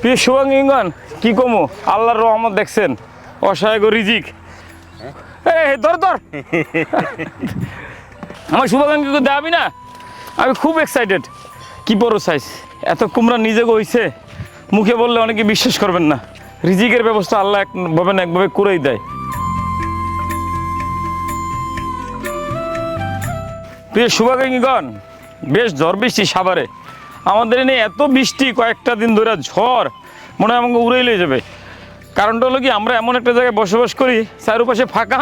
প্রিয় শুভাঙ্গীগণ, কি কমো আল্লাহর রহমত দেখছেন, অসহায় রিজিক। ধর ধর আমার শুভাকাঙ্ক্ষীকে দেখাবি না, আমি খুব এক্সাইটেড। কি বড় সাইজ, এত কুমড়া নিজেকে হইছে, মুখে বললে অনেকে বিশ্বাস করবেন না। রিজিকের ব্যবস্থা আল্লাহ একভাবে না একভাবে করেই দেয়। প্রিয় শুভাকাঙ্ক্ষীগণ, বেশ ঝড় বৃষ্টি সাভারে, আমাদের এনে এত বৃষ্টি, কয়েকটা দিন ধরে ঝড়, মনে হয় আমাকে উড়েই লয়ে যাবে। কারণটা হলো কি, আমরা এমন একটা জায়গায় বসবাস করি, চারপাশে ফাঁকা,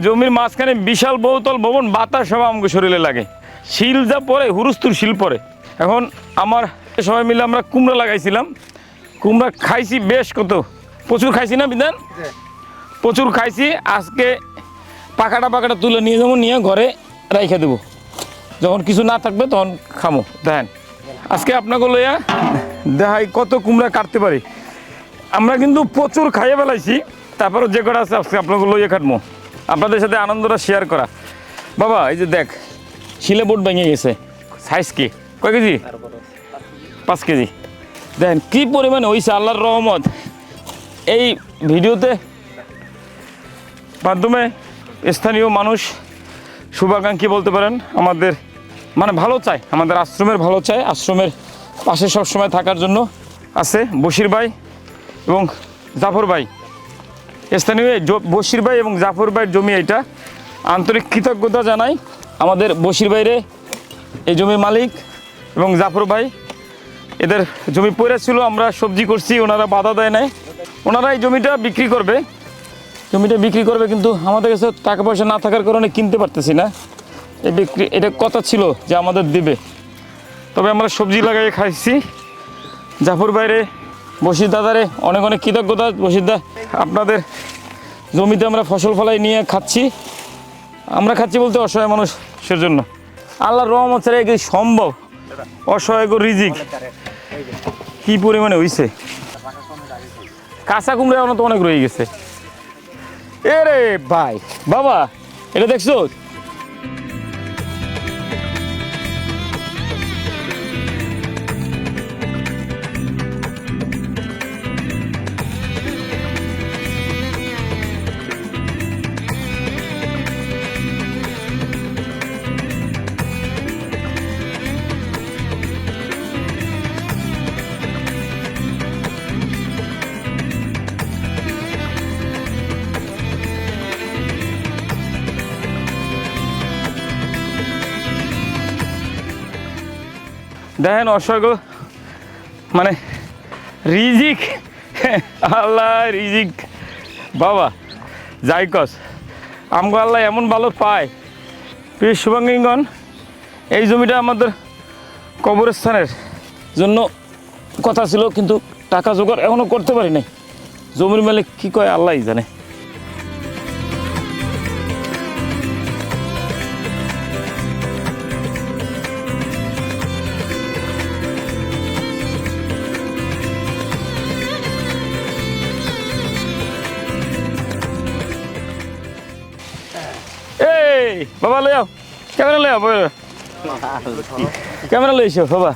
জমির মাঝখানে বিশাল বহুতল ভবন, বাতাস সব আমাকে শরীরে লাগে, শিল যা পড়ে, হুরুস্তুর শিল পড়ে। এখন আমার সবাই মিলে আমরা কুমড়া লাগাইছিলাম, কুমড়া খাইছি বেশ কত, প্রচুর খাইছি না বিধান, প্রচুর খাইছি। আজকে পাকাটা তুলে নিয়ে যাবো, নিয়ে ঘরে রাইখে দেবো, যখন কিছু না থাকবে তখন খামো। দেখেন আজকে আপনাকে লইয়া দেখাই কত কুমড়া কাটতে পারি। আমরা কিন্তু প্রচুর খাইয়ে ফেলাইছি, তারপরও যে কটা আছে আজকে আপনাকে লইয়া কাটবো, আপনাদের সাথে আনন্দটা শেয়ার করা। বাবা এই যে দেখ, শিলে বোট ভেঙে গেছে, সাইজ কি কয় কেজি? 5 কেজি। দেখেন কি পরিমাণে হয়েছে, আল্লাহর রহমত। এই ভিডিওতে মাধ্যমে স্থানীয় মানুষ, শুভাকাঙ্ক্ষী বলতে পারেন, আমাদের মানে ভালো চায়, আমাদের আশ্রমের ভালো চায়, আশ্রমের পাশে সবসময় থাকার জন্য আছে বশির ভাই এবং জাফর ভাই। স্থানীয় বশির ভাই এবং জাফর ভাইয়ের জমি এটা, আন্তরিক কৃতজ্ঞতা জানাই আমাদের বশির ভাইরে, এই জমির মালিক, এবং জাফর ভাই। এদের জমি পড়ে ছিল, আমরা সবজি করছি, ওনারা বাধা দেয় নাই, ওনারা এই জমিটা বিক্রি করবে, কিন্তু আমাদের কাছে টাকা পয়সা না থাকার কারণে কিনতে পারতেছি না। এই বিক্রি এটা কথা ছিল যে আমাদের দিবে, তবে আমরা সবজি লাগাই খাইছি। জাফর ভাইরে, বশির দাদারে অনেক অনেক কৃতজ্ঞতা। বশির দা, আপনাদের জমিতে আমরা ফসল ফলাই নিয়ে খাচ্ছি, আমরা খাচ্ছি বলতে অসহায় মানুষের জন্য। আল্লাহর রহমত ছাড়া কি সম্ভব? অসহায় রিজিক কি পরিমাণে হইছে। কাঁচা কুমড়া তো অনেক রয়ে গেছে। এরে ভাই, বাবা এটা দেখছো? দেখেন অসহায় মানে রিজিক, আল্লাহ রিজিক বাবা যাই কস, আমগো আল্লাহ এমন ভালো পায়। প্রিয় শুভাঙ্গীগণ, এই জমিটা আমাদের কবরস্থানের জন্য কথা ছিল, কিন্তু টাকা জোগাড় এখনও করতে পারি নাই। জমির মালিক কী কয় আল্লাহই জানে। বাবা লই আও, ক্যামেরা লই আও, ক্যামেরা লই এসো বাবা।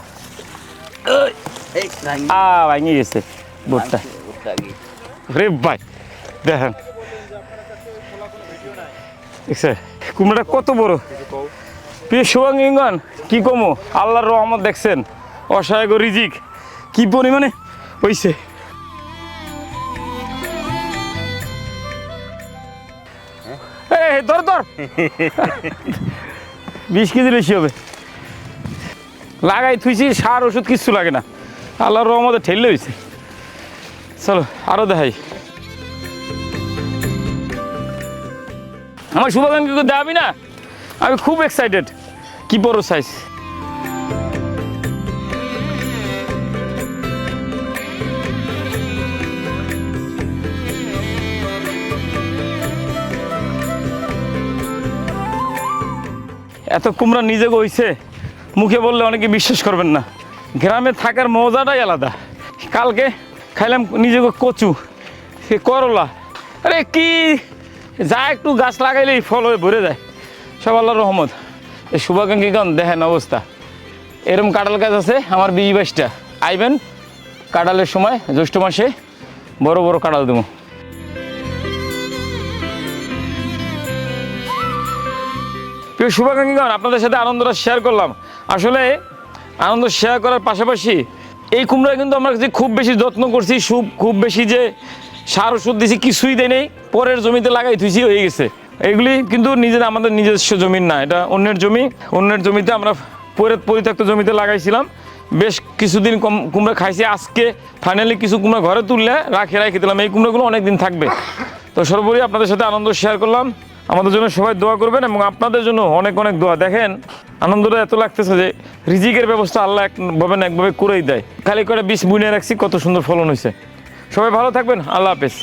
ভাঙিয়ে গেছে বোটটা রে ভাই। দেখেন দেখছে কুমড়াটা কত বড়। প্রিয় শুভাঙ্গীগণ, কি কমো আল্লাহর রহমত দেখছেন, অসহায় রিজিক কি পরিমাণে হইছে। ধর ধর 20 কেজি বেশি হবে। লাগাই থুইছি, সার ওষুধ কিচ্ছু লাগে না, আল্লাহর রহমতে ঠেললে হয়েছে। চলো আরো দেখাই। আমার শুভাকাঙ্ক্ষীকে দেখাবি না, আমি খুব এক্সাইটেড। কি বড় সাইজ, এত কুমড়া নিজেকে হইছে, মুখে বললে অনেকে বিশ্বাস করবেন না। গ্রামে থাকার মজাটাই আলাদা। কালকে খাইলাম নিজেকে কচু, সে করলা, আরে কি যা একটু গাছ লাগাইলেই ফল হয়ে ভরে যায়, সব আল্লাহর রহমত। এই শুভাকাঙ্ক্ষীগণ দেখেন অবস্থা, এরকম কাঁঠাল গাছ আছে আমার 20-22টা, আইবেন কাঁঠালের সময় জ্যৈষ্ঠ মাসে বড় বড় কাঁঠাল দেবো। প্রিয় শুভাকাঙ্ক্ষীগণ, আপনাদের সাথে আনন্দটা শেয়ার করলাম। আসলে আনন্দ শেয়ার করার পাশাপাশি এই কুমড়া কিন্তু আমরা যে খুব বেশি যত্ন করছি, খুব বেশি যে সার ওষুধ দিছি কিছুই দেয় নেই, পরের জমিতে লাগাই থুইছি হয়ে গেছে। এগুলি কিন্তু আমাদের নিজস্ব জমির না, এটা অন্যের জমি। অন্যের জমিতে আমরা পরিত্যক্ত জমিতে লাগাইছিলাম। বেশ কিছুদিন কুমড়া খাইছি। আজকে ফাইনালি কিছু কুমড়া ঘরে তুললে রেখে দিলাম। এই কুমড়াগুলো অনেক দিন থাকবে। তো সর্বোপরি আপনাদের সাথে আনন্দ শেয়ার করলাম। আমাদের জন্য সবাই দোয়া করবেন এবং আপনাদের জন্য অনেক অনেক দোয়া। দেখেন আনন্দটা এত লাগতেছে যে রিজিকের ব্যবস্থা আল্লাহ একভাবে করেই দেয়। খালি করে বীজ বুনে রাখছি, কত সুন্দর ফলন হয়েছে। সবাই ভালো থাকবেন। আল্লাহ হাফেজ।